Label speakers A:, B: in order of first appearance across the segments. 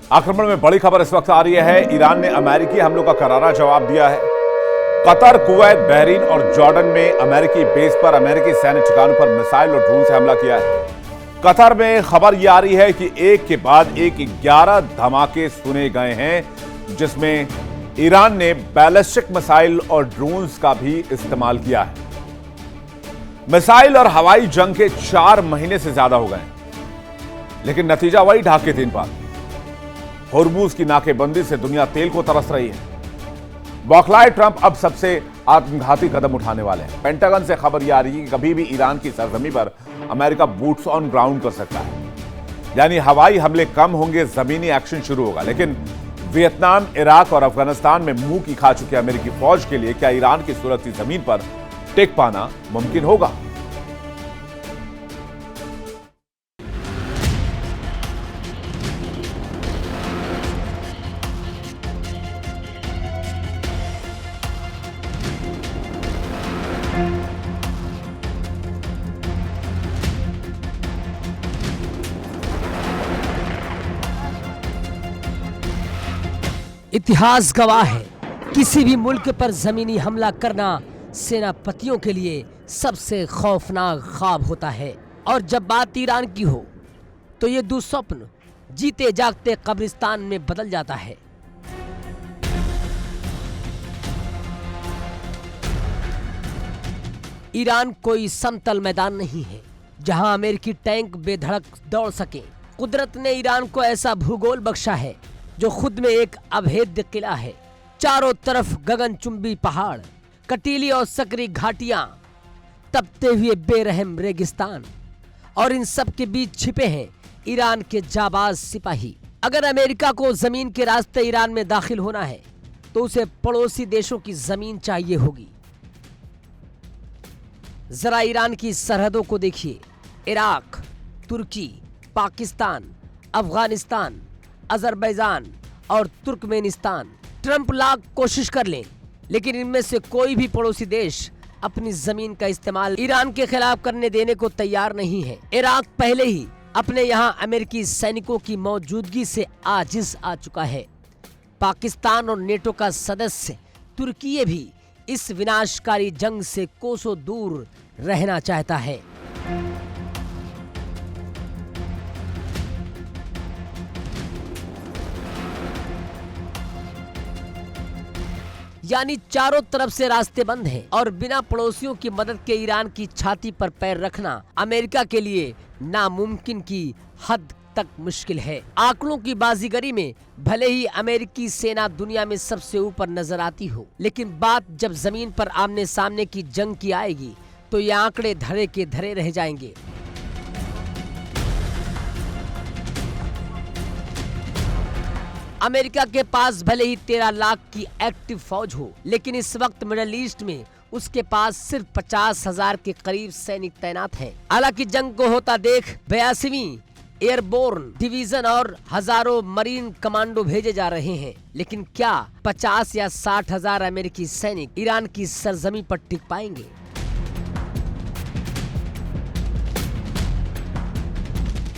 A: आक्रमण में बड़ी खबर इस वक्त आ रही है। ईरान ने अमेरिकी हमलों का करारा जवाब दिया है। कतर, कुवैत, बहरीन और जॉर्डन में अमेरिकी बेस पर अमेरिकी सैन्य ठिकानों पर मिसाइल और ड्रोन से हमला किया है। कतर में खबर यह आ रही है कि एक के बाद एक 11 धमाके सुने गए हैं, जिसमें ईरान ने बैलिस्टिक मिसाइल और ड्रोन्स का भी इस्तेमाल किया है। मिसाइल और हवाई जंग के 4 महीने से ज्यादा हो गए, लेकिन नतीजा वही ढाक के 3 पार। होर्मुज की नाकेबंदी से दुनिया तेल को तरस रही है। बौखलाए ट्रंप अब सबसे आत्मघाती कदम उठाने वाले हैं। पेंटागन से खबर यह आ रही है कि कभी भी ईरान की सरजमी पर अमेरिका बूट्स ऑन ग्राउंड कर सकता है, यानी हवाई हमले कम होंगे, जमीनी एक्शन शुरू होगा। लेकिन वियतनाम, इराक और अफगानिस्तान में मुंह की खा चुकी अमेरिकी फौज के लिए क्या ईरान की सुरक्षित जमीन पर टिक पाना मुमकिन होगा?
B: इतिहास गवाह है, किसी भी मुल्क पर जमीनी हमला करना सेनापतियों के लिए सबसे खौफनाक ख्वाब होता है। और जब बात ईरान की हो तो ये दुस्वप्न जीते जागते कब्रिस्तान में बदल जाता है। ईरान कोई समतल मैदान नहीं है जहां अमेरिकी टैंक बेधड़क दौड़ सके। कुदरत ने ईरान को ऐसा भूगोल बख्शा है जो खुद में एक अभेद्य किला है। चारों तरफ गगनचुंबी पहाड़, कटीली और सकरी घाटियां, तपते हुए बेरहम रेगिस्तान, और इन सब के बीच छिपे हैं ईरान के जाबाज सिपाही। अगर अमेरिका को जमीन के रास्ते ईरान में दाखिल होना है तो उसे पड़ोसी देशों की जमीन चाहिए होगी। जरा ईरान की सरहदों को देखिए। इराक, तुर्की, पाकिस्तान, अफगानिस्तान, अजरबैजान और तुर्कमेनिस्तान। ट्रंप लाख कोशिश कर लें, लेकिन इनमें से कोई भी पड़ोसी देश अपनी जमीन का इस्तेमाल ईरान के खिलाफ करने देने को तैयार नहीं है। इराक पहले ही अपने यहां अमेरिकी सैनिकों की मौजूदगी से आजिज आ चुका है। पाकिस्तान और नेटो का सदस्य तुर्की भी इस विनाशकारी जंग से कोसों दूर रहना चाहता है। यानी चारों तरफ से रास्ते बंद हैं और बिना पड़ोसियों की मदद के ईरान की छाती पर पैर रखना अमेरिका के लिए नामुमकिन की हद तक मुश्किल है। आंकड़ों की बाजीगरी में भले ही अमेरिकी सेना दुनिया में सबसे ऊपर नजर आती हो, लेकिन बात जब जमीन पर आमने सामने की जंग की आएगी तो ये आंकड़े धरे के धरे रह जाएंगे। अमेरिका के पास भले ही 13 लाख की एक्टिव फौज हो, लेकिन इस वक्त मिडिल ईस्ट में उसके पास सिर्फ 50,000 के करीब सैनिक तैनात हैं। हालांकि जंग को होता देख 82वीं एयरबोर्न डिवीजन और हजारों मरीन कमांडो भेजे जा रहे हैं, लेकिन क्या 50 या 60,000 अमेरिकी सैनिक ईरान की सरजमी पर टिक पाएंगे?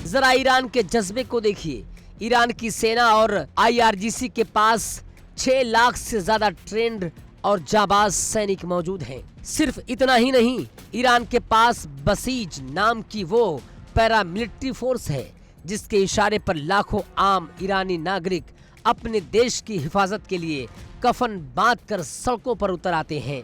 B: जरा ईरान के जज्बे को देखिए। ईरान की सेना और IRGC के पास 6 लाख से ज्यादा ट्रेंड और जाबाज सैनिक मौजूद हैं। सिर्फ इतना ही नहीं, ईरान के पास बसीज नाम की वो पैरामिलिट्री फोर्स है जिसके इशारे पर लाखों आम ईरानी नागरिक अपने देश की हिफाजत के लिए कफन बांधकर सड़कों पर उतर आते हैं।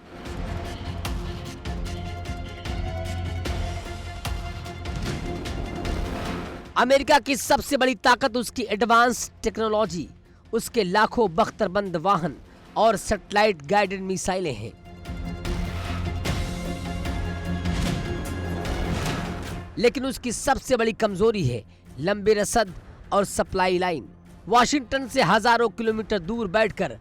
B: अमेरिका की सबसे बड़ी ताकत उसकी एडवांस टेक्नोलॉजी, उसके लाखों बख्तरबंद वाहन और सैटेलाइट गाइडेड मिसाइलें हैं। लेकिन उसकी सबसे बड़ी कमजोरी है लंबी रसद और सप्लाई लाइन। वाशिंगटन से हजारों किलोमीटर दूर बैठकर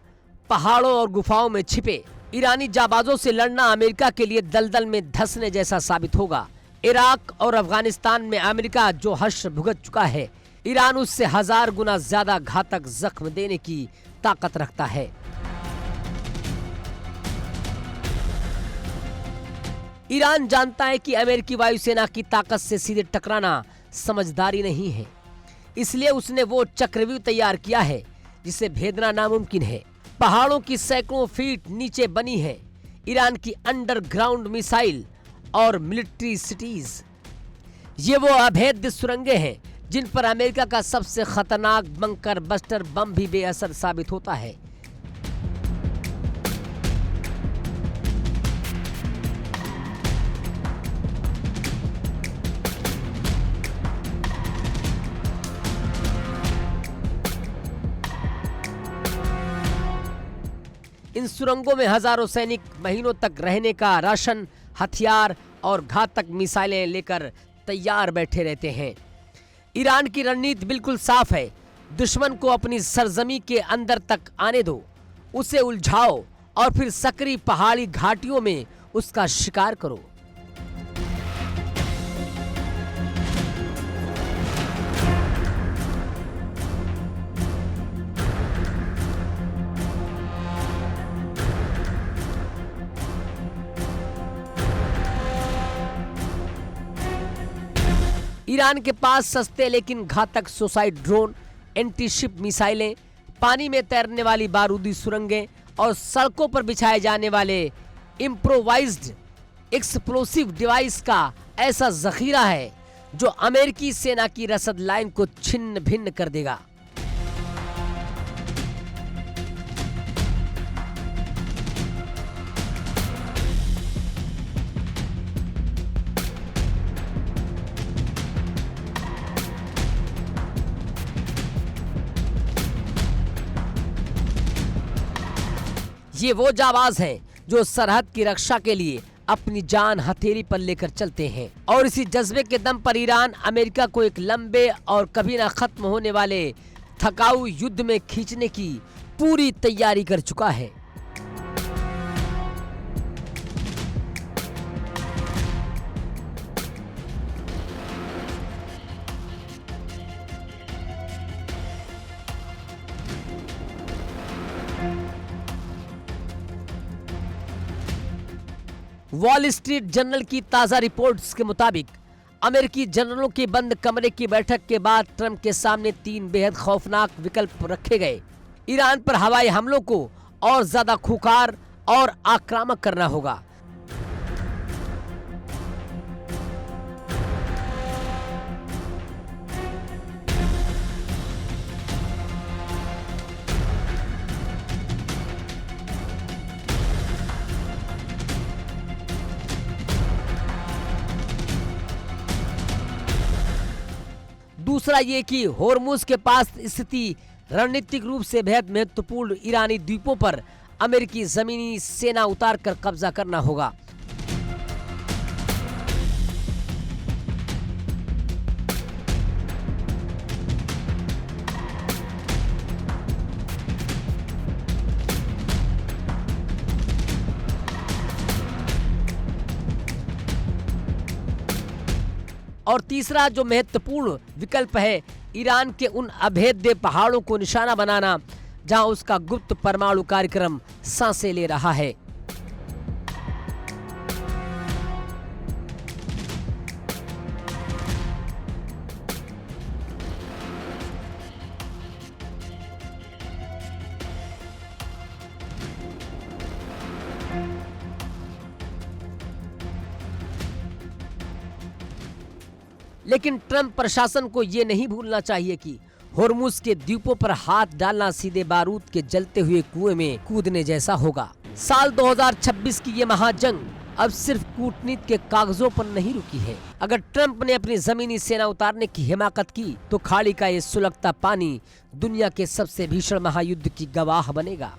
B: पहाड़ों और गुफाओं में छिपे ईरानी जाबाजों से लड़ना अमेरिका के लिए दलदल में धंसने जैसा साबित होगा। इराक और अफगानिस्तान में अमेरिका जो हश्र भुगत चुका है, ईरान उससे 1000 गुना ज्यादा घातक जख्म देने की ताकत रखता है। ईरान जानता है कि अमेरिकी वायुसेना की ताकत से सीधे टकराना समझदारी नहीं है। इसलिए उसने वो चक्रव्यूह तैयार किया है जिसे भेदना नामुमकिन है। पहाड़ों की सैकड़ों फीट नीचे बनी है ईरान की अंडरग्राउंड मिसाइल और मिलिट्री सिटीज। ये वो अभेद्य सुरंगें हैं जिन पर अमेरिका का सबसे खतरनाक बंकर बस्टर बम भी बेअसर साबित होता है। इन सुरंगों में हजारों सैनिक महीनों तक रहने का राशन, हथियार और घातक मिसाइलें लेकर तैयार बैठे रहते हैं। ईरान की रणनीति बिल्कुल साफ है, दुश्मन को अपनी सरजमी के अंदर तक आने दो, उसे उलझाओ और फिर सकरी पहाड़ी घाटियों में उसका शिकार करो। ईरान के पास सस्ते लेकिन घातक सुसाइड ड्रोन, एंटी शिप मिसाइलें, पानी में तैरने वाली बारूदी सुरंगें और सड़कों पर बिछाए जाने वाले इम्प्रोवाइज्ड एक्सप्लोसिव डिवाइस का ऐसा जखीरा है जो अमेरिकी सेना की रसद लाइन को छिन्न भिन्न कर देगा। ये वो जाबाज हैं जो सरहद की रक्षा के लिए अपनी जान हथेली पर लेकर चलते हैं और इसी जज्बे के दम पर ईरान अमेरिका को एक लंबे और कभी ना खत्म होने वाले थकाऊ युद्ध में खींचने की पूरी तैयारी कर चुका है। वॉल स्ट्रीट जर्नल की ताजा रिपोर्ट्स के मुताबिक अमेरिकी जनरलों के बंद कमरे की बैठक के बाद ट्रंप के सामने 3 बेहद खौफनाक विकल्प रखे गए। ईरान पर हवाई हमलों को और ज्यादा खूंखार और आक्रामक करना होगा। दूसरा ये कि होर्मुज के पास स्थिति रणनीतिक रूप से बेहद महत्वपूर्ण ईरानी द्वीपों पर अमेरिकी जमीनी सेना उतारकर कब्जा करना होगा। और तीसरा जो महत्वपूर्ण विकल्प है, ईरान के उन अभेद्य पहाड़ों को निशाना बनाना जहां उसका गुप्त परमाणु कार्यक्रम सांसें ले रहा है। लेकिन ट्रंप प्रशासन को यह नहीं भूलना चाहिए कि होर्मुज के द्वीपों पर हाथ डालना सीधे बारूद के जलते हुए कुएं में कूदने जैसा होगा। साल 2026 की ये महाजंग अब सिर्फ कूटनीति के कागजों पर नहीं रुकी है। अगर ट्रंप ने अपनी जमीनी सेना उतारने की हिमाकत की तो खाड़ी का ये सुलगता पानी दुनिया के सबसे भीषण महायुद्ध की गवाह बनेगा।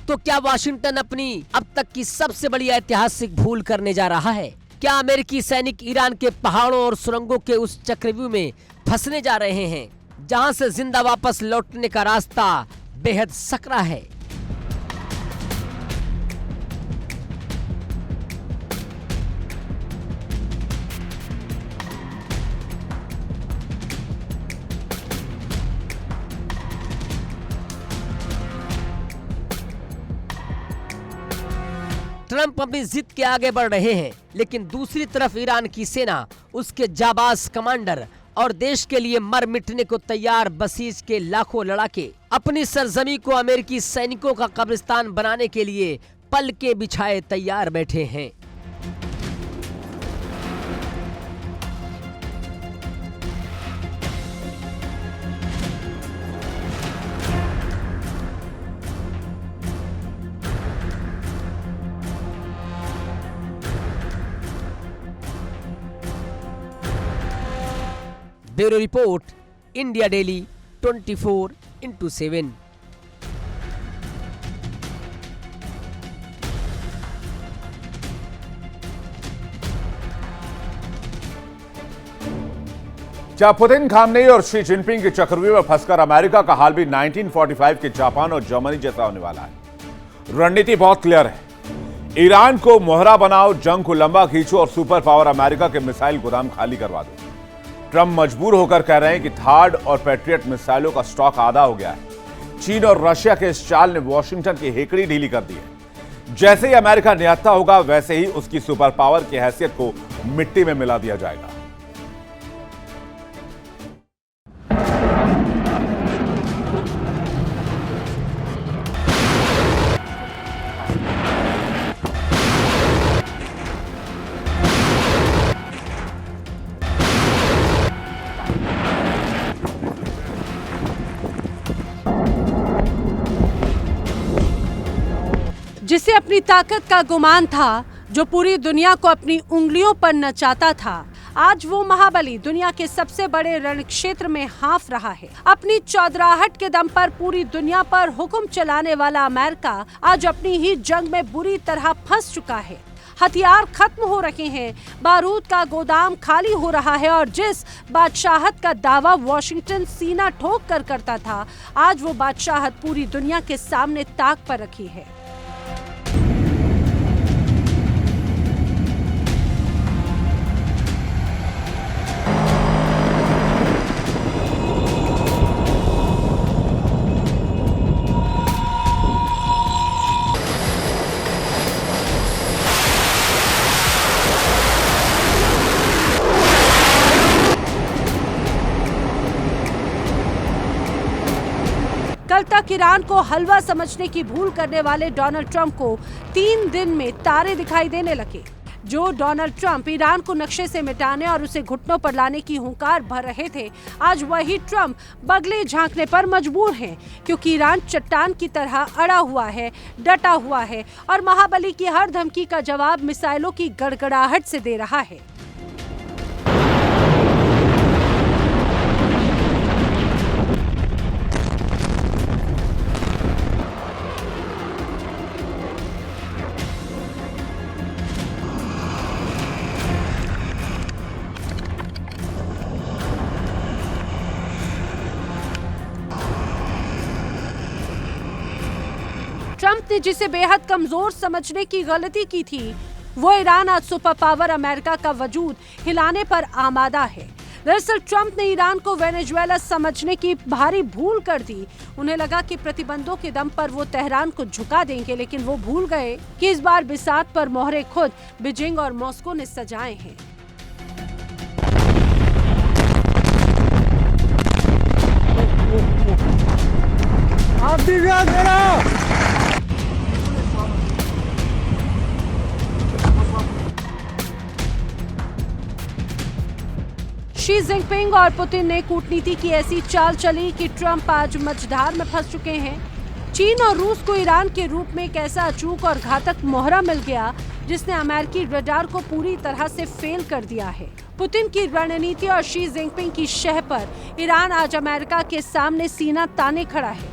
B: तो क्या वाशिंगटन अपनी अब तक की सबसे बड़ी ऐतिहासिक भूल करने जा रहा है? क्या अमेरिकी सैनिक ईरान के पहाड़ों और सुरंगों के उस चक्रव्यूह में फंसने जा रहे हैं जहां से जिंदा वापस लौटने का रास्ता बेहद सकरा है? ट्रंप अपनी जिद के आगे बढ़ रहे हैं, लेकिन दूसरी तरफ ईरान की सेना, उसके जाबाज कमांडर और देश के लिए मर मिटने को तैयार बसीज के लाखों लड़ाके अपनी सरजमी को अमेरिकी सैनिकों का कब्रिस्तान बनाने के लिए पल के बिछाए तैयार बैठे हैं। Bureau report, India daily 24/7।
A: क्या पुतिन, खामनेई और शी जिनपिंग के चक्रव्यूह में फंसकर अमेरिका का हाल भी 1945 के जापान और जर्मनी जैसा होने वाला है? रणनीति बहुत क्लियर है। ईरान को मोहरा बनाओ, जंग को लंबा खींचो और सुपर पावर अमेरिका के मिसाइल गोदाम खाली करवा दो। ट्रंप मजबूर होकर कह रहे हैं कि थार्ड और पैट्रियट मिसाइलों का स्टॉक आधा हो गया है। चीन और रशिया के इस चाल ने वॉशिंगटन की हेकड़ी ढीली कर दी है। जैसे ही अमेरिका निहत्था होगा, वैसे ही उसकी सुपर पावर की हैसियत को मिट्टी में मिला दिया जाएगा।
C: जिसे अपनी ताकत का गुमान था, जो पूरी दुनिया को अपनी उंगलियों पर नचाता था, आज वो महाबली दुनिया के सबसे बड़े रण क्षेत्र में हाँफ रहा है। अपनी चौधराहट के दम पर पूरी दुनिया पर हुक्म चलाने वाला अमेरिका आज अपनी ही जंग में बुरी तरह फंस चुका है। हथियार खत्म हो रहे हैं, बारूद का गोदाम खाली हो रहा है और जिस बादशाहत का दावा वॉशिंगटन सीना ठोक कर करता था, आज वो बादशाहत पूरी दुनिया के सामने ताक पर रखी है। कल तक ईरान को हलवा समझने की भूल करने वाले डोनाल्ड ट्रंप को 3 दिन में तारे दिखाई देने लगे। जो डोनाल्ड ट्रंप ईरान को नक्शे से मिटाने और उसे घुटनों पर लाने की हुंकार भर रहे थे, आज वही ट्रंप बगले झांकने पर मजबूर हैं, क्योंकि ईरान चट्टान की तरह अड़ा हुआ है, डटा हुआ है और महाबली की हर धमकी का जवाब मिसाइलों की गड़गड़ाहट से दे रहा है। ट्रंप ने जिसे बेहद कमजोर समझने की गलती की थी, वो ईरान आज सुपर पावर अमेरिका का वजूद हिलाने पर आमादा है। दरअसल ट्रंप ने ईरान को वेनेजुएला समझने की भारी भूल कर दी। उन्हें लगा कि प्रतिबंधों के दम पर वो तेहरान को झुका देंगे, लेकिन वो भूल गए कि इस बार बिसात पर मोहरे खुद बीजिंग और मॉस्को ने सजाए हैं। शी जिनपिंग और पुतिन ने कूटनीति की ऐसी चाल चली कि ट्रंप आज मझधार में फंस चुके हैं। चीन और रूस को ईरान के रूप में एक ऐसा अचूक और घातक मोहरा मिल गया जिसने अमेरिकी रडार को पूरी तरह से फेल कर दिया है। पुतिन की रणनीति और शी जिनपिंग की शह पर ईरान आज अमेरिका के सामने सीना ताने खड़ा है।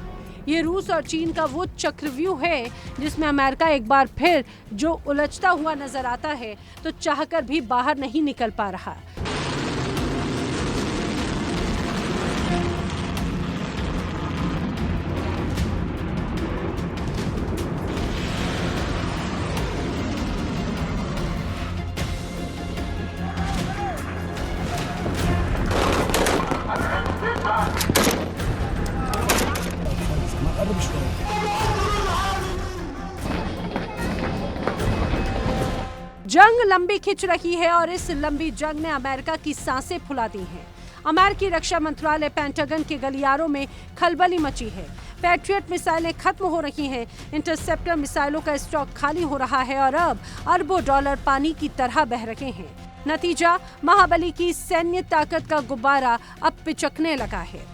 C: ये रूस और चीन का वो चक्रव्यूह है जिसमें अमेरिका एक बार फिर जो उलझता हुआ नजर आता है, तो चाहकर भी बाहर नहीं निकल पा रहा। जंग लंबी खिंच रही है और इस लंबी जंग ने अमेरिका की सांसें फुला दी हैं। अमेरिकी रक्षा मंत्रालय पेंटागन के गलियारों में खलबली मची है। पैट्रियट मिसाइलें खत्म हो रही हैं, इंटरसेप्टर मिसाइलों का स्टॉक खाली हो रहा है और अब अरबों डॉलर पानी की तरह बह रहे हैं। नतीजा, महाबली की सैन्य ताकत का गुब्बारा अब पिचकने लगा है।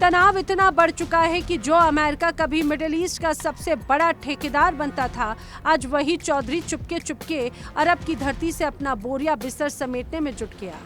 C: तनाव इतना बढ़ चुका है कि जो अमेरिका कभी मिडिल ईस्ट का सबसे बड़ा ठेकेदार बनता था, आज वही चौधरी चुपके चुपके अरब की धरती से अपना बोरिया बिस्तर समेटने में जुट गया।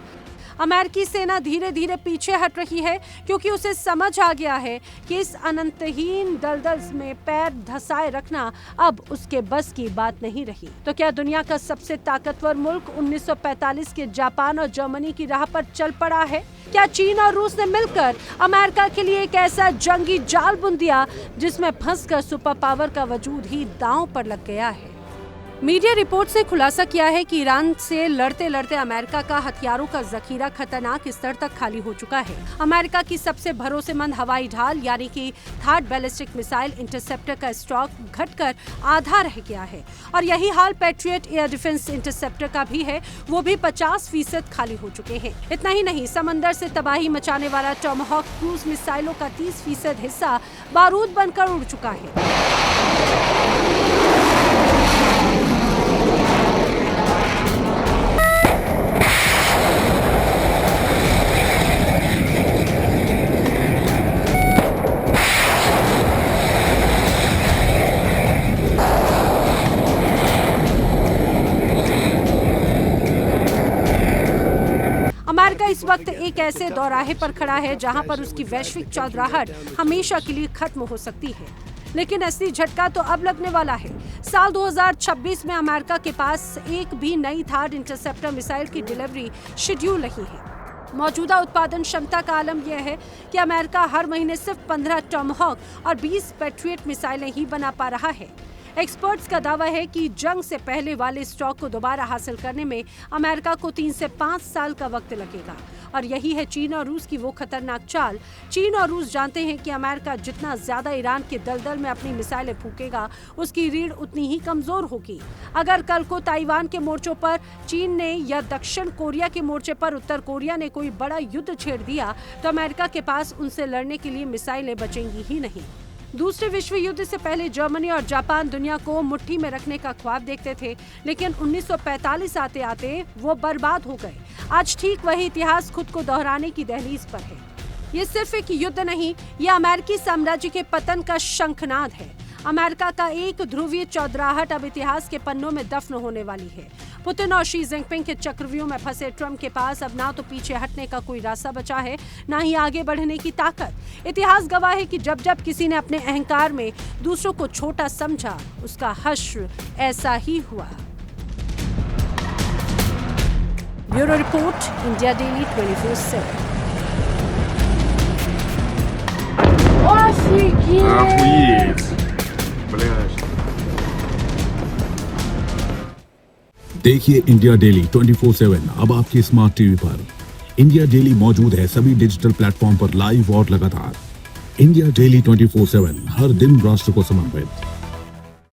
C: अमेरिकी सेना धीरे धीरे पीछे हट रही है क्योंकि उसे समझ आ गया है कि इस अनंतहीन दलदल में पैर धंसाए रखना अब उसके बस की बात नहीं रही। तो क्या दुनिया का सबसे ताकतवर मुल्क 1945 के जापान और जर्मनी की राह पर चल पड़ा है? क्या चीन और रूस ने मिलकर अमेरिका के लिए एक ऐसा जंगी जाल बुन दिया जिसमें फंसकर सुपर पावर का वजूद ही दांव पर लग गया है? मीडिया रिपोर्ट्स ने खुलासा किया है कि ईरान से लड़ते लड़ते अमेरिका का हथियारों का जखीरा खतरनाक स्तर तक खाली हो चुका है। अमेरिका की सबसे भरोसेमंद हवाई ढाल यानी कि थर्ड बैलिस्टिक मिसाइल इंटरसेप्टर का स्टॉक घटकर आधा रह गया है और यही हाल पैट्रियट एयर डिफेंस इंटरसेप्टर का भी है, वो भी 50% खाली हो चुके हैं। इतना ही नहीं, समंदर से तबाही मचाने वाला टॉमहॉक क्रूज मिसाइलों का 30% हिस्सा बारूद बनकर उड़ चुका है। अमेरिका इस वक्त एक ऐसे दौराहे पर खड़ा है जहां पर उसकी वैश्विक चौधराहट हमेशा के लिए खत्म हो सकती है। लेकिन असली झटका तो अब लगने वाला है। साल 2026 में अमेरिका के पास एक भी नई थर्ड इंटरसेप्टर मिसाइल की डिलीवरी शेड्यूल नहीं है। मौजूदा उत्पादन क्षमता का आलम यह है कि अमेरिका हर महीने सिर्फ 15 टॉमहॉक और 20 पैट्रियट मिसाइलें ही बना पा रहा है। एक्सपर्ट्स का दावा है कि जंग से पहले वाले स्टॉक को दोबारा हासिल करने में अमेरिका को 3 से 5 साल का वक्त लगेगा और यही है चीन और रूस की वो खतरनाक चाल। चीन और रूस जानते हैं कि अमेरिका जितना ज्यादा ईरान के दलदल में अपनी मिसाइलें फूकेगा, उसकी रीढ़ उतनी ही कमजोर होगी। अगर कल को ताइवान के मोर्चों पर चीन ने या दक्षिण कोरिया के मोर्चे पर उत्तर कोरिया ने कोई बड़ा युद्ध छेड़ दिया तो अमेरिका के पास उनसे लड़ने के लिए मिसाइलें बचेंगी ही नहीं। दूसरे विश्व युद्ध से पहले जर्मनी और जापान दुनिया को मुट्ठी में रखने का ख्वाब देखते थे, लेकिन 1945 आते आते वो बर्बाद हो गए। आज ठीक वही इतिहास खुद को दोहराने की दहलीज पर है। ये सिर्फ एक युद्ध नहीं, ये अमेरिकी साम्राज्य के पतन का शंखनाद है। अमेरिका का एक ध्रुवीय चौधराहट अब इतिहास के पन्नों में दफन होने वाली है। पुतिन और शी जिनपिंग के चक्रव्यूह में फंसे ट्रंप के पास अब ना तो पीछे हटने का कोई रास्ता बचा है, ना ही आगे बढ़ने की ताकत। इतिहास गवाह है कि जब जब किसी ने अपने अहंकार में दूसरों को छोटा समझा, उसका हश्र ऐसा ही हुआ। Bureau report, India daily 24/7।
D: देखिए इंडिया डेली 24/7 अब आपके स्मार्ट टीवी पर। इंडिया डेली मौजूद है सभी डिजिटल प्लेटफॉर्म पर लाइव और लगातार। इंडिया डेली 24/7 हर दिन राष्ट्र को समर्पित।